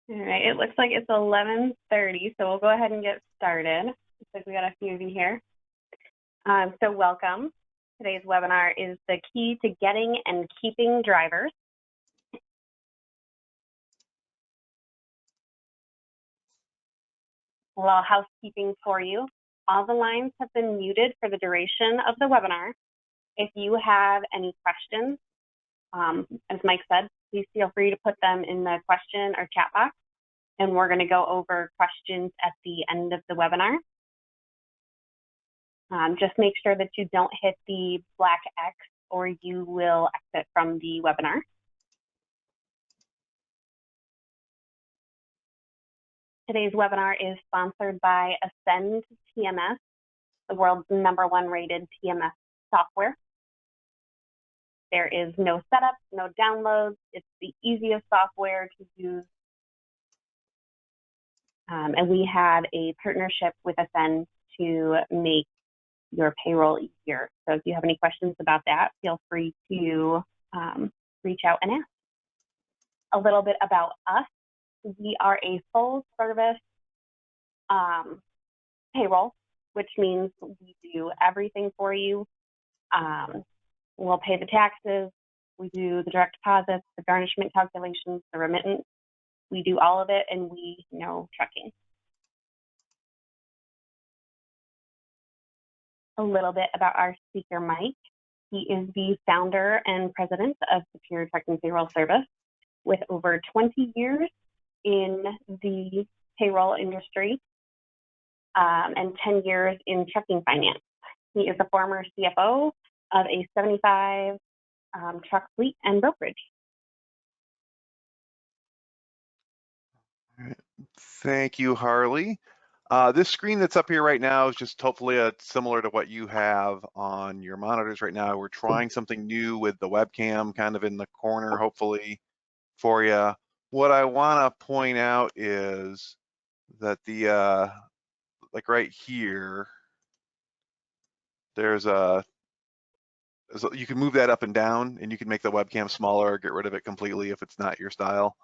All right, it looks like it's 11:30, so we'll go ahead and get started. Looks like we got a few of you here. So welcome. Today's webinar is the key to getting and keeping drivers. A little housekeeping for you. All the lines have been muted for the duration of the webinar. If you have any questions, as Mike said, please feel free to put them in the question or chat box, and we're going to go over questions at the end of the webinar. Just make sure that you don't hit the black X or you will exit from the webinar. Today's webinar is sponsored by Ascend TMS, the world's #1 rated TMS software. There is no setup, no downloads. It's the easiest software to use. And we have a partnership with Ascend to make your payroll easier. So if you have any questions about that, feel free to reach out and ask. A little bit about us. We are a full service payroll, which means we do everything for you. We'll pay the taxes, we do the direct deposits, the garnishment calculations, the remittance. We do all of it, and we know trucking. A little bit about our speaker, Mike. He is the founder and president of Superior Trucking Payroll Service with over 20 years in the payroll industry and 10 years in trucking finance. He is a former CFO of a 75 truck fleet and brokerage. Thank you, Harley. This screen that's up here right now is just hopefully similar to what you have on your monitors right now. We're trying something new with the webcam kind of in the corner, hopefully, for you. What I want to point out is that the, like right here, there's you can move that up and down, and you can make the webcam smaller or get rid of it completely if it's not your style.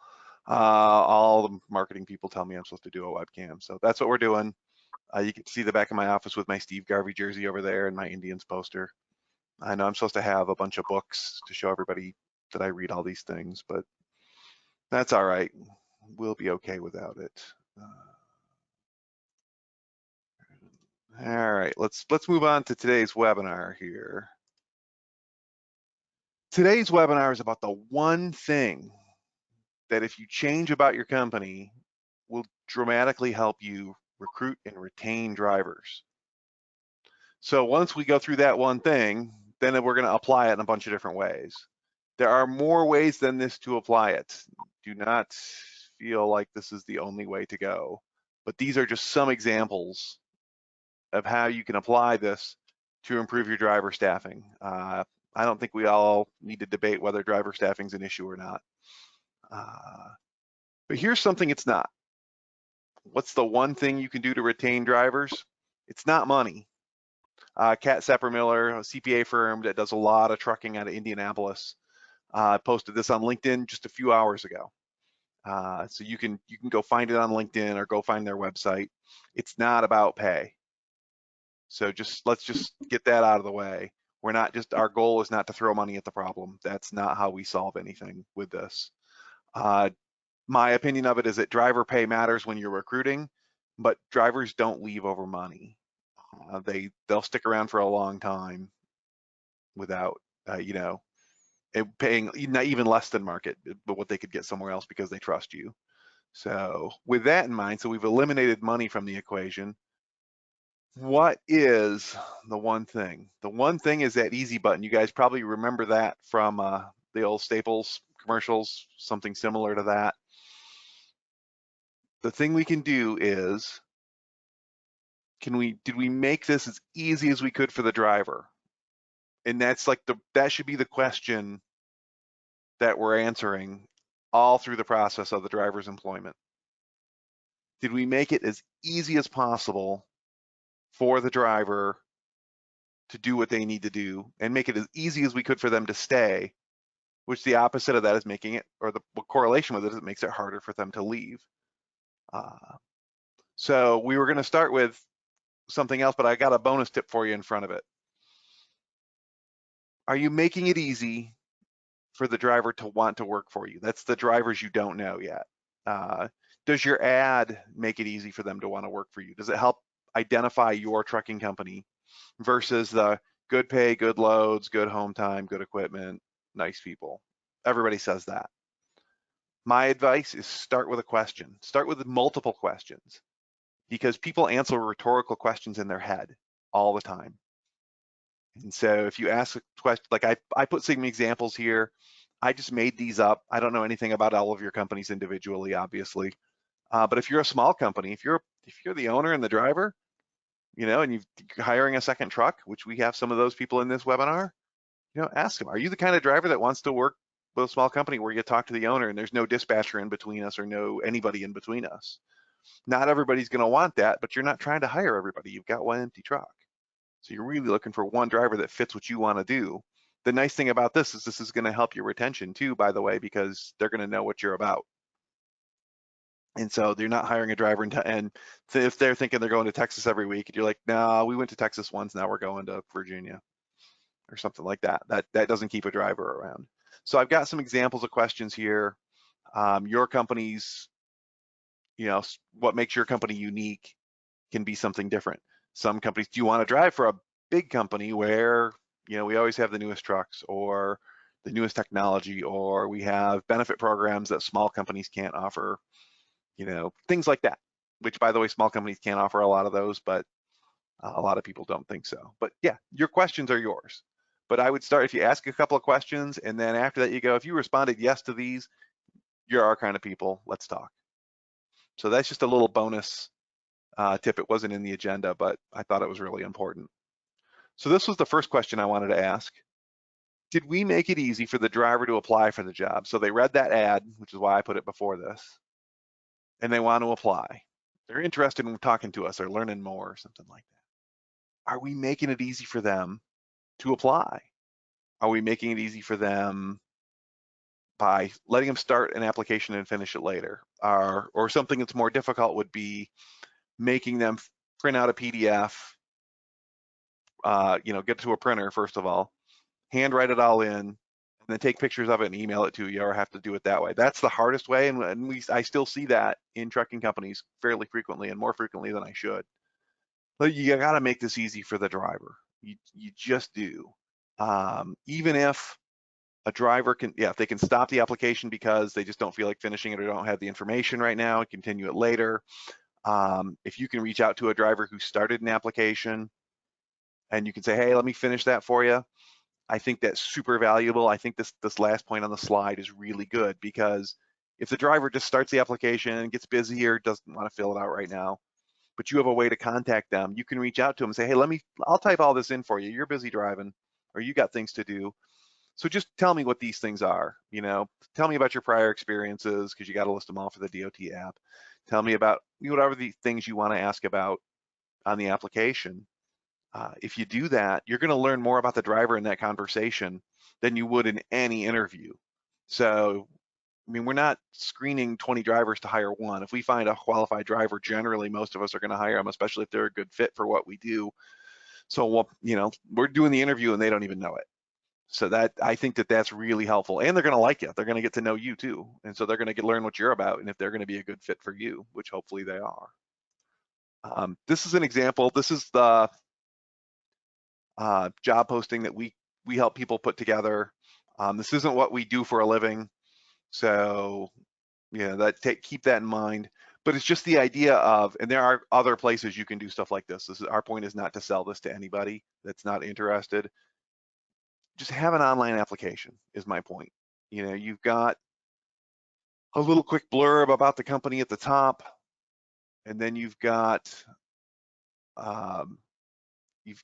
All the marketing people tell me I'm supposed to do a webcam, so that's what we're doing. You can see the back of my office with my Steve Garvey jersey over there and my Indians poster. I know I'm supposed to have a bunch of books to show everybody that I read all these things, but that's all right. We'll be okay without it. All right, let's move on to today's webinar here. Today's webinar is about the one thing that if you change about your company will dramatically help you recruit and retain drivers. So once we go through that one thing, then we're going to apply it in a bunch of different ways. There are more ways than this to apply it. Do not feel like this is the only way to go, but these are just some examples of how you can apply this to improve your driver staffing. I don't think we all need to debate whether driver staffing is an issue or not. But here's something it's not. What's the one thing you can do to retain drivers? It's not money. Kat Seppermiller, a CPA firm that does a lot of trucking out of Indianapolis, posted this on LinkedIn just a few hours ago. So you can go find it on LinkedIn or go find their website. It's not about pay. So let's just get that out of the way. Our goal is not to throw money at the problem. That's not how we solve anything with this. My opinion of it is that driver pay matters when you're recruiting, but drivers don't leave over money. They'll stick around for a long time without, paying not even less than market, but what they could get somewhere else because they trust you. So with that in mind, so we've eliminated money from the equation. What is the one thing? The one thing is that easy button. You guys probably remember that from the old Staples commercials, something similar to that. The thing we can do is, did we make this as easy as we could for the driver? And that's like that should be the question that we're answering all through the process of the driver's employment. Did we make it as easy as possible for the driver to do what they need to do and make it as easy as we could for them to stay which the opposite of that is making it, or the correlation with it is it makes it harder for them to leave. So we were going to start with something else, but I got a bonus tip for you in front of it. Are you making it easy for the driver to want to work for you? That's the drivers you don't know yet. Does your ad make it easy for them to want to work for you? Does it help identify your trucking company versus the good pay, good loads, good home time, good equipment, nice people? Everybody says that. My advice is start with a question. Start with multiple questions, because people answer rhetorical questions in their head all the time. And so if you ask a question, like I put some examples here. I just made these up. I don't know anything about all of your companies individually, obviously. But if you're a small company, if you're the owner and the driver, and you're hiring a second truck, which we have some of those people in this webinar, ask them, are you the kind of driver that wants to work with a small company where you talk to the owner and there's no dispatcher in between us or no anybody in between us? Not everybody's going to want that, but you're not trying to hire everybody. You've got one empty truck. So you're really looking for one driver that fits what you want to do. The nice thing about this is going to help your retention too, by the way, because they're going to know what you're about. And so they're not hiring a driver, and if they're thinking they're going to Texas every week, and you're like, no, we went to Texas once, now we're going to Virginia or something like that. That doesn't keep a driver around. So I've got some examples of questions here. Your company's, what makes your company unique can be something different. Some companies, do you want to drive for a big company where, we always have the newest trucks or the newest technology, or we have benefit programs that small companies can't offer, things like that, which, by the way, small companies can't offer a lot of those, but a lot of people don't think so. But yeah, your questions are yours. But I would start, if you ask a couple of questions, and then after that you go, if you responded yes to these, you're our kind of people, let's talk. So that's just a little bonus tip. It wasn't in the agenda, but I thought it was really important. So this was the first question I wanted to ask. Did we make it easy for the driver to apply for the job? So they read that ad, which is why I put it before this, and they want to apply. They're interested in talking to us or learning more or something like that. Are we making it easy for them to apply? Are we making it easy for them by letting them start an application and finish it later? Or something that's more difficult would be making them print out a PDF, get it to a printer, first of all, handwrite it all in, and then take pictures of it and email it to you, or have to do it that way. That's the hardest way, and I still see that in trucking companies fairly frequently, and more frequently than I should. But you got to make this easy for the driver. You just do. Even if a driver can, if they can stop the application because they just don't feel like finishing it or don't have the information right now and continue it later. If you can reach out to a driver who started an application and you can say, hey, let me finish that for you, I think that's super valuable. I think this last point on the slide is really good, because if the driver just starts the application and gets busy or doesn't want to fill it out right now, but you have a way to contact them, you can reach out to them and say, hey, I'll type all this in for you. You're busy driving, or you got things to do. So just tell me what these things are. Tell me about your prior experiences, because you got to list them all for the DOT app. Tell me about whatever the things you want to ask about on the application. If you do that, you're going to learn more about the driver in that conversation than you would in any interview. So, we're not screening 20 drivers to hire one. If we find a qualified driver, generally most of us are going to hire them, especially if they're a good fit for what we do. So, we're doing the interview and they don't even know it. So I think that's really helpful, and they're going to like you. They're going to get to know you too, and so they're going to learn what you're about, and if they're going to be a good fit for you, which hopefully they are. This is an example. This is the job posting that we help people put together. This isn't what we do for a living, so keep that in mind. But it's just the idea of, and there are other places you can do stuff like this. Our point is not to sell this to anybody that's not interested. Just have an online application is my point. You've got a little quick blurb about the company at the top, and then you've got you've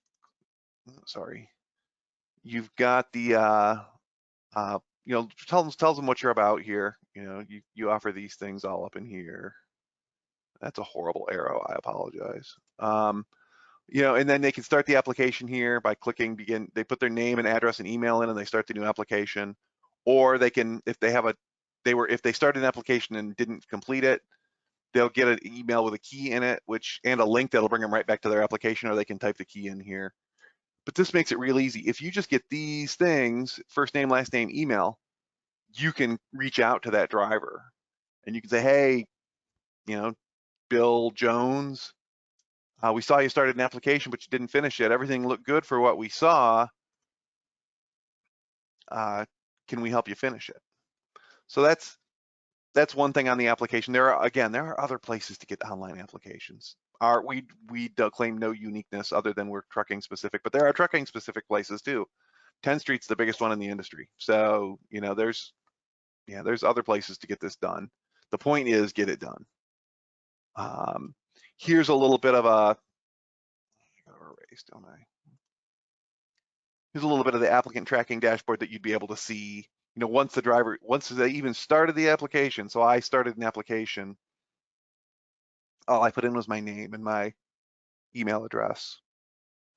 got the tells them what you're about here. You offer these things all up in here. That's a horrible arrow, I apologize. And then they can start the application here by clicking begin. They put their name and address and email in, and they start the new application. or they can, if they started an application and didn't complete it, they'll get an email with a key in it, and a link that'll bring them right back to their application, or they can type the key in here. But this makes it real easy. If you just get these things, first name, last name, email, you can reach out to that driver and you can say, hey, Bill Jones, we saw you started an application, but you didn't finish it. Everything looked good for what we saw. Can we help you finish it? So that's one thing on the application. There are other places to get online applications. We don't claim no uniqueness other than we're trucking specific, but there are trucking specific places too. 10th Street's the biggest one in the industry. So, there's other places to get this done. The point is, get it done. Here's a little bit of Here's a little bit of the applicant tracking dashboard that you'd be able to see, once they even started the application. So I started an application. All I put in was my name and my email address.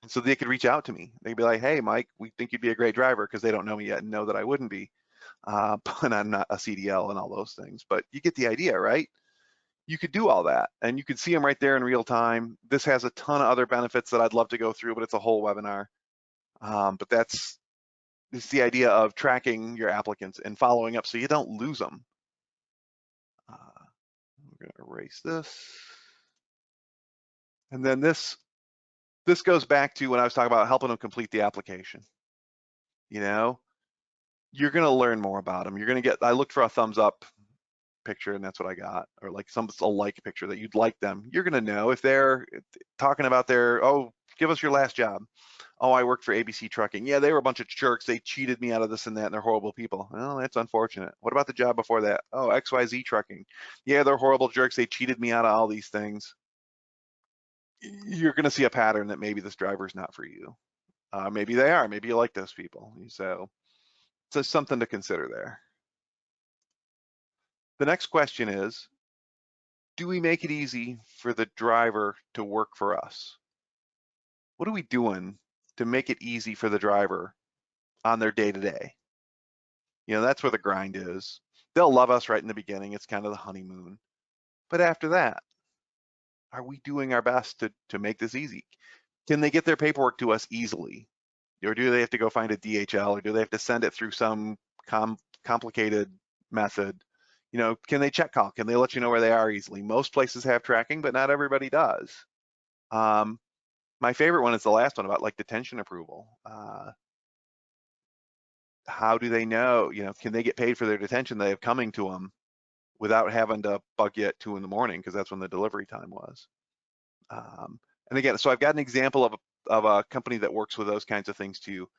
And so they could reach out to me. They'd be like, hey, Mike, we think you'd be a great driver, because they don't know me yet and know that I wouldn't be. But I'm not a CDL and all those things. But you get the idea, right? You could do all that, and you could see them right there in real time. This has a ton of other benefits that I'd love to go through, but it's a whole webinar. But it's the idea of tracking your applicants and following up so you don't lose them. We're going to erase this. And then this goes back to when I was talking about helping them complete the application. You're going to learn more about them. You're going to get, I looked for a thumbs up picture and that's what I got, or like a like picture that you'd like them. You're going to know if they're talking about give us your last job. Oh, I worked for ABC Trucking. Yeah, they were a bunch of jerks. They cheated me out of this and that, and they're horrible people. Well, that's unfortunate. What about the job before that? Oh, XYZ Trucking. Yeah, they're horrible jerks. They cheated me out of all these things. You're going to see a pattern that maybe this driver's not for you. Maybe they are. Maybe you like those people. So it's something to consider there. The next question is, do we make it easy for the driver to work for us? What are we doing to make it easy for the driver on their day-to-day? That's where the grind is. They'll love us right in the beginning. It's kind of the honeymoon. But after that, are we doing our best to make this easy? Can they get their paperwork to us easily? Or do they have to go find a DHL, or do they have to send it through some complicated method? Can they check call? Can they let you know where they are easily? Most places have tracking, but not everybody does. My favorite one is the last one about like detention approval. How do they know, can they get paid for their detention they have coming to them without having to bug you at 2 in the morning, because that's when the delivery time was. And again, so I've got an example of a company that works with those kinds of things too.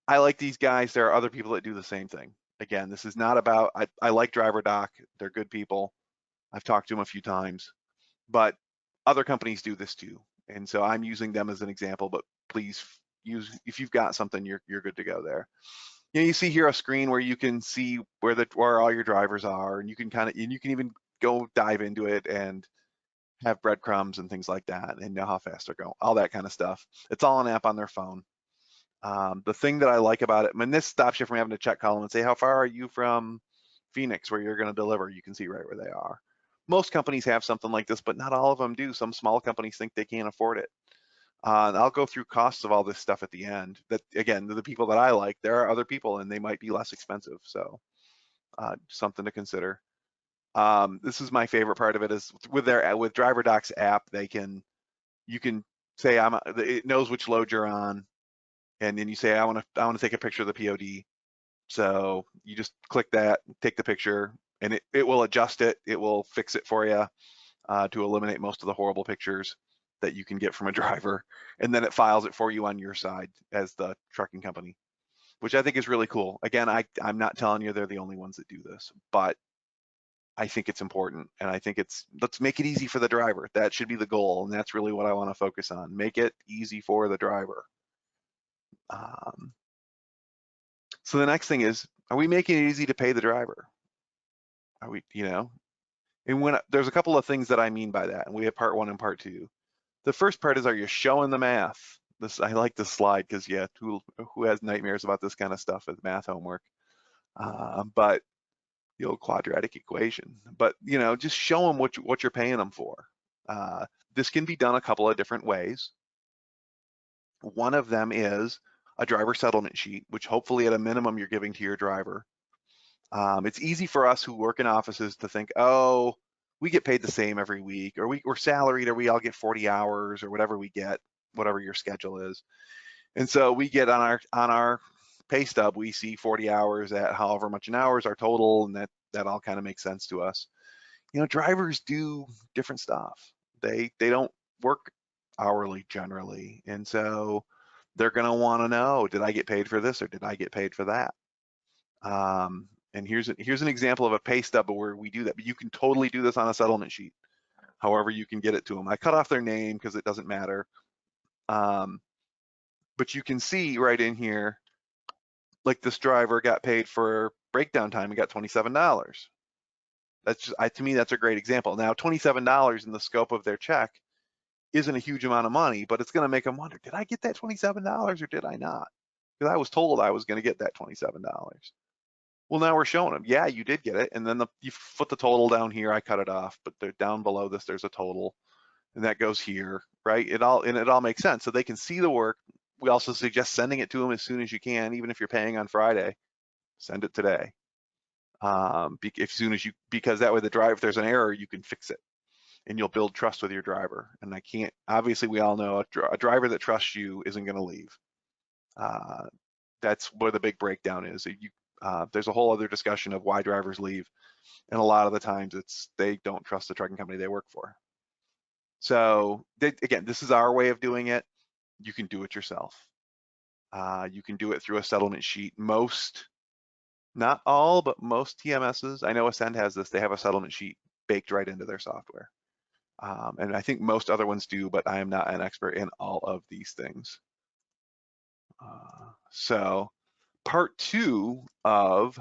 I like these guys. There are other people that do the same thing. Again, this is not about, I like DriverDoc. They're good people. I've talked to them a few times, but other companies do this too. And so I'm using them as an example, but please if you've got something, you're good to go there. You see here a screen where you can see where all your drivers are, and you can even go dive into it and have breadcrumbs and things like that, and know how fast they're going, all that kind of stuff. It's all an app on their phone. The thing that I like about it, this stops you from having to check column and say, how far are you from Phoenix where you're going to deliver? You can see right where they are. Most companies have something like this, but not all of them do. Some small companies think they can't afford it. I'll go through costs of all this stuff at the end. That, again, the people that I like, there are other people and they might be less expensive. So something to consider. This is my favorite part of it, is with DriverDoc's app, you can say it knows which load you're on, and then you say I want to take a picture of the POD. So you just click that, take the picture, and it will adjust it. It will fix it for you to eliminate most of the horrible pictures that you can get from a driver, and then it files it for you on your side as the trucking company, which I think is really cool. Again, I'm not telling you they're the only ones that do this, but I think it's important, and I think let's make it easy for the driver. That should be the goal, and that's really what I want to focus on. Make it easy for the driver. So the next thing is, are we making it easy to pay the driver? Are we, and there's a couple of things that I mean by that, and we have part 1 and part 2. The first part is, are you showing the math? I like this slide because, yeah, who has nightmares about this kind of stuff as math homework? But the old quadratic equation. But just show them what you're paying them for. This can be done a couple of different ways. One of them is a driver settlement sheet, which hopefully at a minimum you're giving to your driver. It's easy for us who work in offices to think, oh, we get paid the same every week, or we're salaried, or we all get 40 hours, or whatever we get, whatever your schedule is. And so we get on our pay stub, we see 40 hours at however much an hour is our total, and that all kind of makes sense to us. Drivers do different stuff. They don't work hourly generally, and so they're going to want to know, did I get paid for this or did I get paid for that? And here's an example of a pay stub where we do that, but you can totally do this on a settlement sheet, however you can get it to them. I cut off their name because it doesn't matter. But you can see right in here, like this driver got paid for breakdown time and got $27. That's just, to me, that's a great example. Now, $27 in the scope of their check isn't a huge amount of money, but it's going to make them wonder, did I get that $27 or did I not? Because I was told I was going to get that $27. Well, now we're showing them, yeah, you did get it. And then you put the total down here. I cut it off, but they're down below this, there's a total, and that goes here, right? It all makes sense. So they can see the work. We also suggest sending it to them as soon as you can, even if you're paying on Friday, send it today. Because that way if there's an error, you can fix it and you'll build trust with your driver. And obviously we all know a driver that trusts you isn't going to leave. That's where the big breakdown is. There's a whole other discussion of why drivers leave. And a lot of the times they don't trust the trucking company they work for. So again, this is our way of doing it. You can do it yourself. You can do it through a settlement sheet. Not all, but most TMSs, I know Ascend has this, they have a settlement sheet baked right into their software. And I think most other ones do, but I am not an expert in all of these things. So part 2 of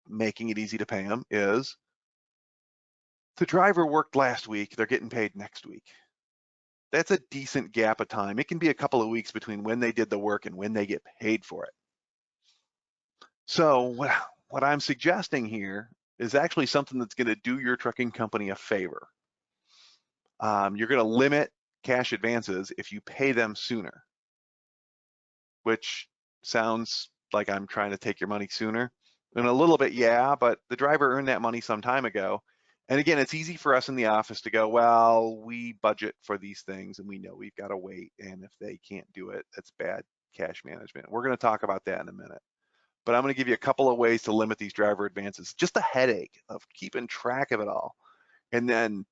making it easy to pay them is the driver worked last week, they're getting paid next week. That's a decent gap of time. It can be a couple of weeks between when they did the work and when they get paid for it. So what I'm suggesting here is actually something that's going to do your trucking company a favor. You're going to limit cash advances if you pay them sooner, which sounds like I'm trying to take your money sooner. And a little bit, yeah, but the driver earned that money some time ago. And again, it's easy for us in the office to go, well, we budget for these things and we know we've got to wait. And if they can't do it, that's bad cash management. We're going to talk about that in a minute. But I'm going to give you a couple of ways to limit these driver advances. Just a headache of keeping track of it all. And then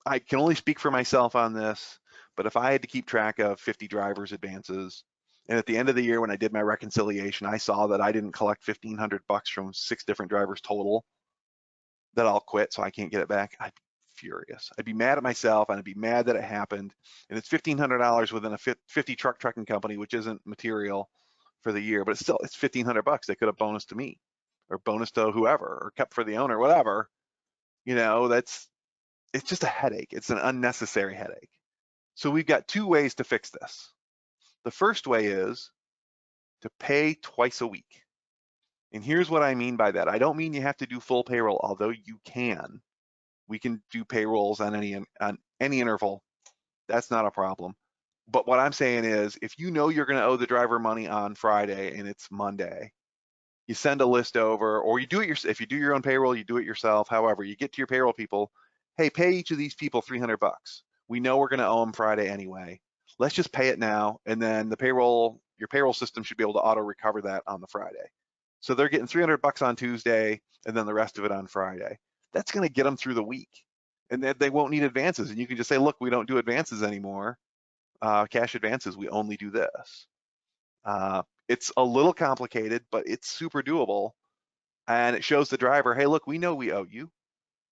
I can only speak for myself on this, but if I had to keep track of 50 drivers advances, and at the end of the year when I did my reconciliation, I saw that I didn't collect $1,500 from 6 different drivers total, that I'll quit so I can't get it back, I'd be furious. I'd be mad at myself and I'd be mad that it happened. And it's $1,500 within a 50 trucking company, which isn't material for the year, but it's $1,500. They could have bonus to me or bonus to whoever or kept for the owner, whatever. It's just a headache. It's an unnecessary headache. So we've got 2 ways to fix this. The first way is to pay twice a week. And here's what I mean by that. I don't mean you have to do full payroll, although you can. We can do payrolls on any interval. That's not a problem. But what I'm saying is, if you know you're going to owe the driver money on Friday and it's Monday, you send a list over, or you do it if you do your own payroll, you do it yourself. However, you get to your payroll people, hey, pay each of these people $300. We know we're going to owe them Friday anyway. Let's just pay it now, and then your payroll system should be able to auto recover that on the Friday. So they're getting $300 on Tuesday, and then the rest of it on Friday. That's going to get them through the week, and they won't need advances. And you can just say, look, we don't do advances anymore. Cash advances, we only do this. It's a little complicated, but it's super doable. And it shows the driver, hey, look, we know we owe you,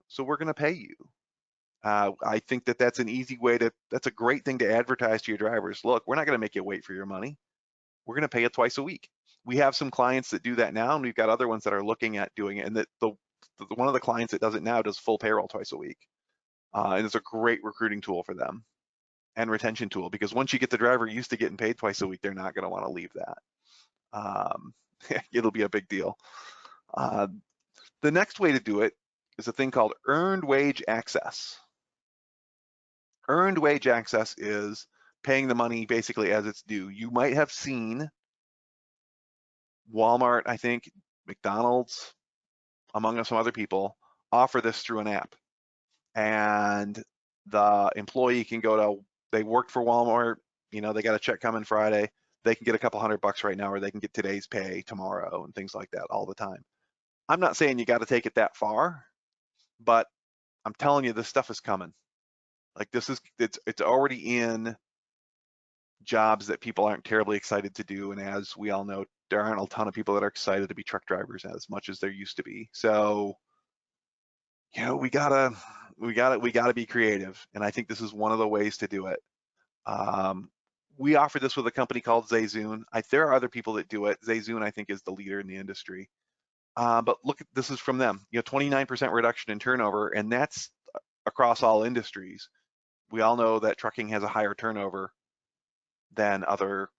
so we're going to pay you. I think that's an easy way that's a great thing to advertise to your drivers. Look, we're not going to make you wait for your money. We're going to pay you twice a week. We have some clients that do that now, and we've got other ones that are looking at doing it. And one of the clients that does it now does full payroll twice a week. And it's a great recruiting tool for them and retention tool, because once you get the driver used to getting paid twice a week, they're not going to want to leave that. It'll be a big deal. The next way to do it is a thing called earned wage access. Earned wage access is paying the money basically as it's due. You might have seen Walmart, I think, McDonald's, among some other people, offer this through an app. And the employee can go to, they worked for Walmart, you know, they got a check coming Friday, they can get a couple $100 right now, or they can get today's pay tomorrow and things like that all the time. I'm not saying you got to take it that far, but I'm telling you, this stuff is coming. Like this is, it's already in jobs that people aren't terribly excited to do. And as we all know, there aren't a ton of people that are excited to be truck drivers as much as there used to be. So, you know, we gotta be creative. And I think this is one of the ways to do it. We offer this with a company called Zazoon. There are other people that do it. Zazoon, I think, is the leader in the industry. But look, this is from them. You know, 29% reduction in turnover, and that's across all industries. We all know that trucking has a higher turnover than other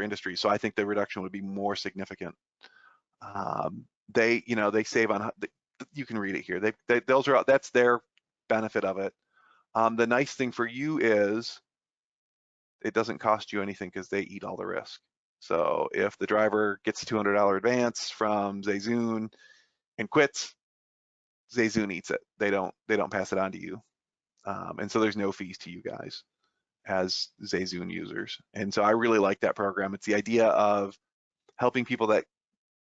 industries, so I think the reduction would be more significant. They, you know, they save on. You can read it here. Those are, that's their benefit of it. The nice thing for you is it doesn't cost you anything because they eat all the risk. So if the driver gets a $200 advance from Zazoon and quits, Zazoon eats it. They don't pass it on to you. And so there's no fees to you guys as Zazoon users. And so I really like that program. It's the idea of helping people that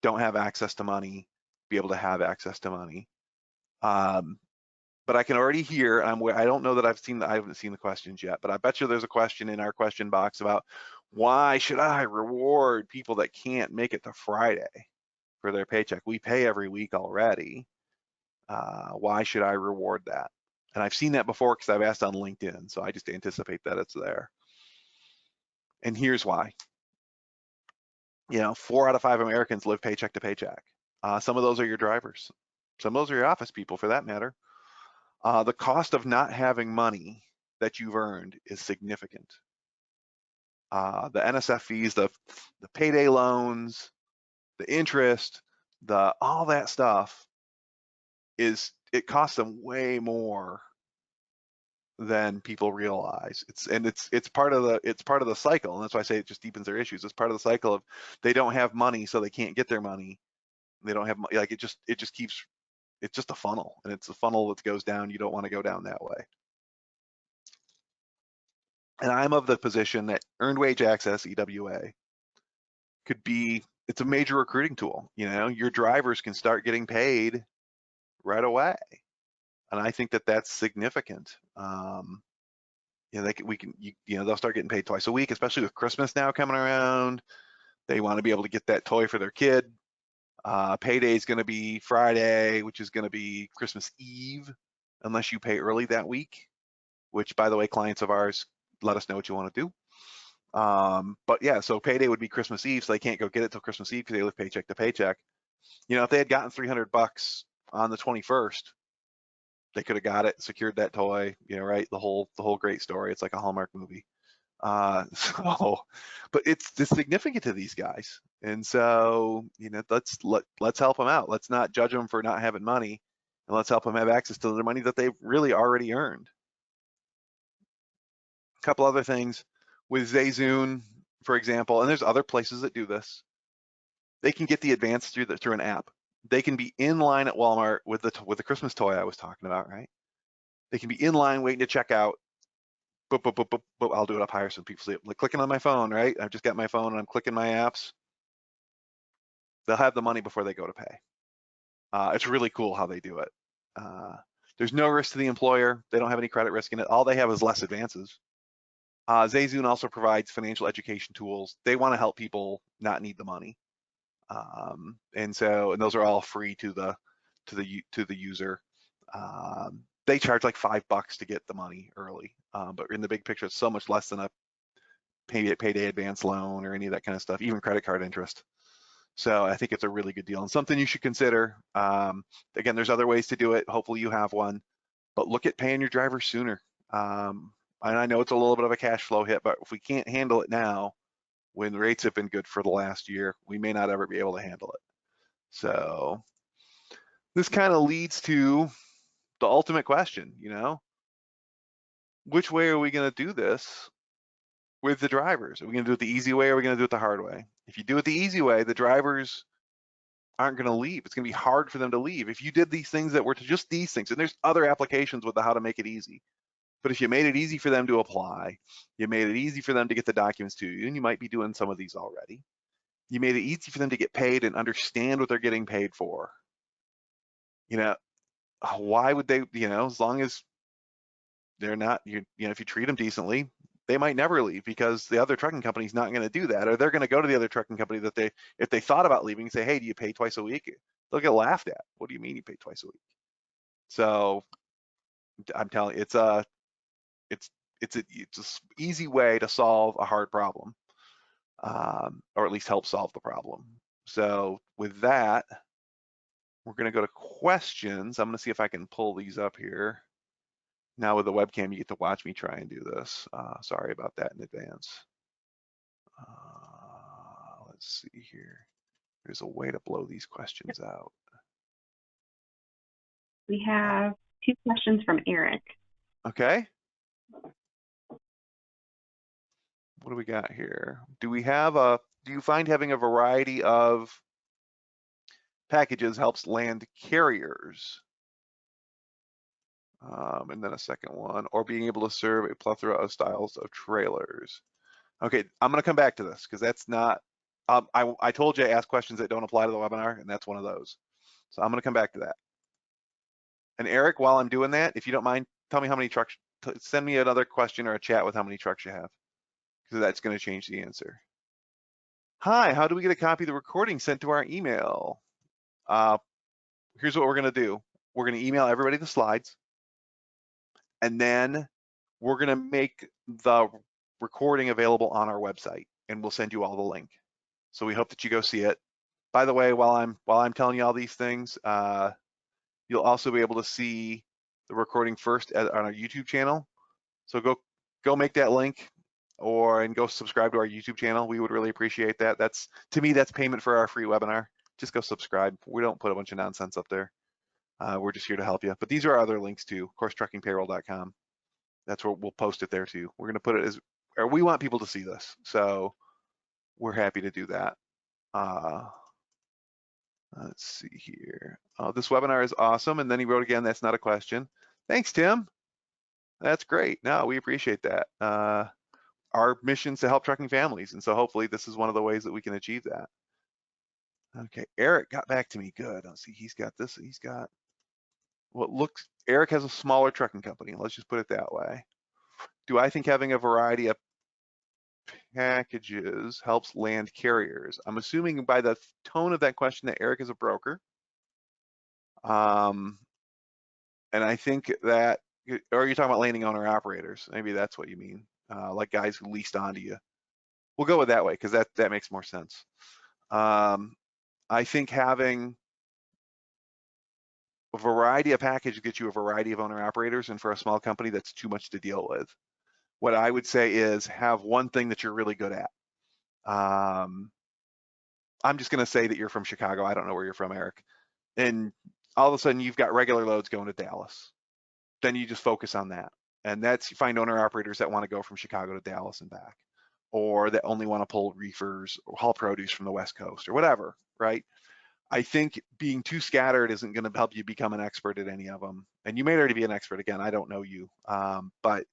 don't have access to money be able to have access to money. But I can already hear, I don't know that I haven't seen the questions yet, but I bet you there's a question in our question box about why should I reward people that can't make it to Friday for their paycheck? We pay every week already. Why should I reward that? And I've seen that before because I've asked on LinkedIn, so I just anticipate that it's there. And here's why. You know, 4 out of 5 Americans live paycheck to paycheck. Some of those are your drivers. Some of those are your office people, for that matter. The cost of not having money that you've earned is significant. The NSF fees, the payday loans, the interest, all that stuff it costs them way more than people realize. It's part of the cycle, and that's why I say it just deepens their issues. It's part of the cycle of they don't have money, so they can't get their money. They don't have, like, it just keeps, it's just a funnel, and it's a funnel that goes down. You don't want to go down that way. And I'm of the position that earned wage access, EWA, it's a major recruiting tool. You know, your drivers can start getting paid right away. And I think that that's significant. You know, they'll start getting paid twice a week, especially with Christmas now coming around. They want to be able to get that toy for their kid. Payday is going to be Friday, which is going to be Christmas Eve, unless you pay early that week, which, by the way, clients of ours, let us know what you want to do. But yeah, so payday would be Christmas Eve, so they can't go get it till Christmas Eve because they live paycheck to paycheck. You know, if they had gotten $300 on the 21st, they could have got it, secured that toy, you know, right? The whole great story. It's like a Hallmark movie. But it's significant to these guys. And so, you know, let's help them out. Let's not judge them for not having money, and let's help them have access to the money that they've really already earned. A couple other things with Zazoon, for example, and there's other places that do this. They can get the advance through an app. They can be in line at Walmart with the Christmas toy I was talking about, right? They can be in line waiting to check out. Boop, boop, boop, boop, boop. I'll do it up higher so people see it. Like clicking on my phone, right? I've just got my phone and I'm clicking my apps. They'll have the money before they go to pay. It's really cool how they do it. There's no risk to the employer. They don't have any credit risk in it. All they have is less advances. Zazoon also provides financial education tools. They want to help people not need the money. And those are all free to the user. They charge like $5 to get the money early, but in the big picture, it's so much less than a payday advance loan or any of that kind of stuff, even credit card interest. So I think it's a really good deal and something you should consider. Again, there's other ways to do it. Hopefully you have one, but look at paying your drivers sooner. And I know it's a little bit of a cash flow hit, but if we can't handle it now, when rates have been good for the last year, we may not ever be able to handle it. So this kind of leads to the ultimate question, which way are we going to do this with the drivers? Are we going to do it the easy way or are we going to do it the hard way? If you do it the easy way, the drivers aren't going to leave. It's going to be hard for them to leave. If you did these things that were just these things, and there's other applications with how to make it easy, but if you made it easy for them to apply, you made it easy for them to get the documents to you, and you might be doing some of these already. You made it easy for them to get paid and understand what they're getting paid for. Why would they, as long as they're not, if you treat them decently, they might never leave because the other trucking company's not going to do that, or they're going to go to the other trucking company that if they thought about leaving, say, hey, do you pay twice a week? They'll get laughed at. What do you mean you pay twice a week? So I'm telling you, it's an easy way to solve a hard problem, or at least help solve the problem. So with that, we're going to go to questions. I'm going to see if I can pull these up here. Now with the webcam, you get to watch me try and do this. Sorry about that in advance. Let's see here. There's a way to blow these questions out. We have 2 questions from Eric. Okay. What do we got here? Do you find having a variety of packages helps land carriers? And then a second one, or being able to serve a plethora of styles of trailers. Okay, I'm going to come back to this because that's not, I told you I ask questions that don't apply to the webinar, and that's one of those. So I'm going to come back to that. And Eric, while I'm doing that, if you don't mind, tell me how many trucks, send me another question or a chat with how many trucks you have, because that's going to change the answer. Hi, how do we get a copy of the recording sent to our email? Here's what we're going to do. We're going to email everybody the slides, and then we're going to make the recording available on our website, and we'll send you all the link. So we hope that you go see it. By the way, while I'm telling you all these things, you'll also be able to see the recording first on our YouTube channel. So go make that link and go subscribe to our YouTube channel. We would really appreciate that. To me, that's payment for our free webinar. Just go subscribe. We don't put a bunch of nonsense up there. We're just here to help you. But these are our other links too, of course, truckingpayroll.com. That's where we'll post it there too. We're going to put it or we want people to see this. So we're happy to do that. Let's see here. This webinar is awesome. And then he wrote again, that's not a question. Thanks, Tim. That's great. No, we appreciate that. Our mission's to help trucking families. And so hopefully this is one of the ways that we can achieve that. Okay, Eric got back to me. Good. Let's see, he's got this. Eric has a smaller trucking company. Let's just put it that way. Do I think having a variety of packages helps land carriers? I'm assuming by the tone of that question that Eric is a broker. And I think that, or are you talking about landing owner operators? Maybe that's what you mean, like guys who leased onto you. We'll go with that way because that makes more sense. I think having a variety of packages gets you a variety of owner operators, and for a small company, that's too much to deal with. What I would say is have one thing that you're really good at. I'm just going to say that you're from Chicago. I don't know where you're from, Eric. And all of a sudden, you've got regular loads going to Dallas. Then you just focus on that. And you find owner operators that want to go from Chicago to Dallas and back, or that only want to pull reefers or haul produce from the West Coast or whatever, right? I think being too scattered isn't going to help you become an expert at any of them. And you may already be an expert. Again, I don't know you. But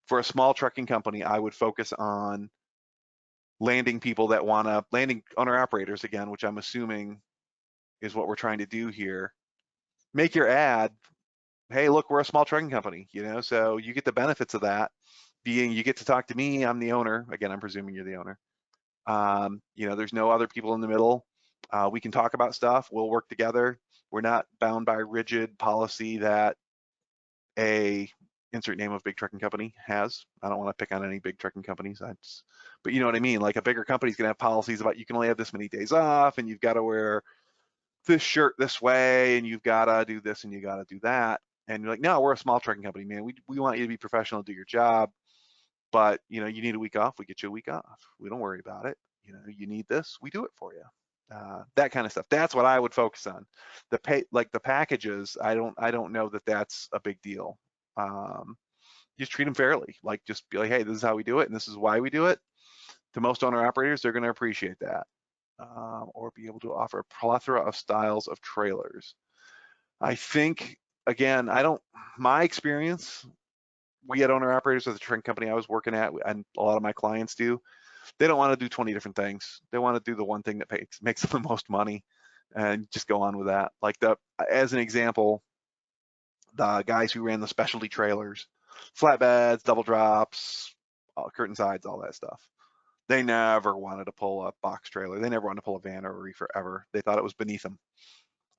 for a small trucking company, I would focus on landing owner operators again, which I'm assuming is what we're trying to do here. Make your ad, hey, look, we're a small trucking company, so you get the benefits of that. Being you get to talk to me, I'm the owner. Again, I'm presuming you're the owner. There's no other people in the middle. We can talk about stuff. We'll work together. We're not bound by rigid policy that a insert name of big trucking company has. I don't want to pick on any big trucking companies. But you know what I mean? Like a bigger company's gonna have policies about you can only have this many days off, and you've got to wear this shirt this way, and you've got to do this and you got to do that. And you're like, no, we're a small trucking company, man. We want you to be professional, do your job. But you know, you need a week off, we get you a week off. We don't worry about it. You know, you need this, we do it for you. That kind of stuff. That's what I would focus on. Like the packages, I don't know that that's a big deal. Just treat them fairly. Like just be like, hey, this is how we do it, and this is why we do it. To most owner operators, they're going to appreciate that. Or be able to offer a plethora of styles of trailers. I think, again, my experience, we had owner operators at the trucking company I was working at, and a lot of my clients do. They don't want to do 20 different things. They want to do the one thing that makes them the most money and just go on with that. Like as an example, the guys who ran the specialty trailers, flatbeds, double drops, curtain sides, all that stuff. They never wanted to pull a box trailer. They never wanted to pull a van or a reefer ever. They thought it was beneath them.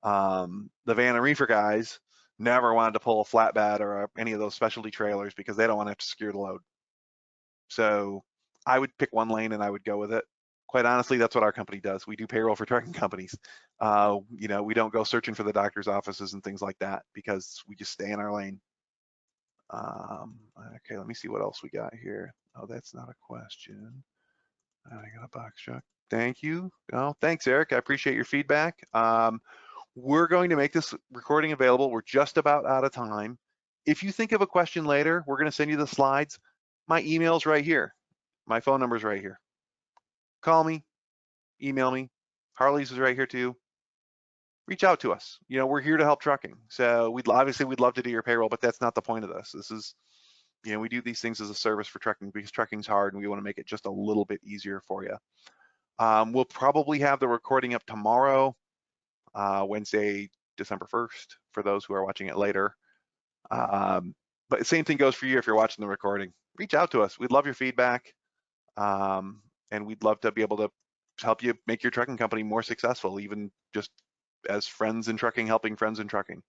The van and reefer guys never wanted to pull a flatbed or any of those specialty trailers because they don't want to have to secure the load. So I would pick one lane and I would go with it. Quite honestly, that's what our company does. We do payroll for trucking companies. You know, we don't go searching for the doctor's offices and things like that because we just stay in our lane. Okay, let me see what else we got here. Oh, that's not a question. I got a box truck. Thank you. Oh, thanks, Eric. I appreciate your feedback. We're going to make this recording available. We're just about out of time. If you think of a question later, we're going to send you the slides. My email's right here. My phone number's right here. Call me, email me. Harley's is right here too. Reach out to us. You know, we're here to help trucking. So we'd love to do your payroll, but that's not the point of this. This is, you know, we do these things as a service for trucking because trucking's hard and we want to make it just a little bit easier for you. We'll probably have the recording up tomorrow, Wednesday, December 1st, for those who are watching it later. But the same thing goes for you if you're watching the recording. Reach out to us. We'd love your feedback. And we'd love to be able to help you make your trucking company more successful, even just as friends in trucking, helping friends in trucking.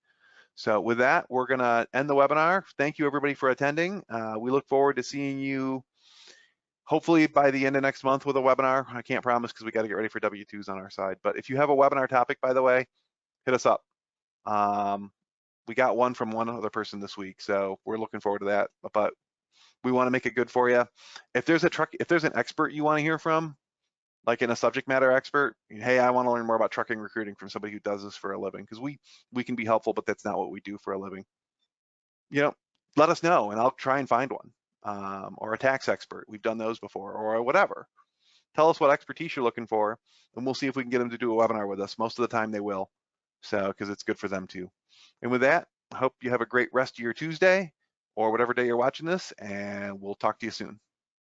So with that, we're going to end the webinar. Thank you, everybody, for attending. We look forward to seeing you hopefully by the end of next month with a webinar. I can't promise because we got to get ready for W-2s on our side. But if you have a webinar topic, by the way, hit us up. We got one from one other person this week, so we're looking forward to that. But we want to make it good for you. If there's an expert you want to hear from, like in a subject matter expert, hey, I want to learn more about trucking recruiting from somebody who does this for a living, because we can be helpful, but that's not what we do for a living. You know, let us know and I'll try and find one. Or a tax expert. We've done those before, or whatever. Tell us what expertise you're looking for, and we'll see if we can get them to do a webinar with us. Most of the time they will, so because it's good for them too. And with that, I hope you have a great rest of your Tuesday or whatever day you're watching this, and we'll talk to you soon.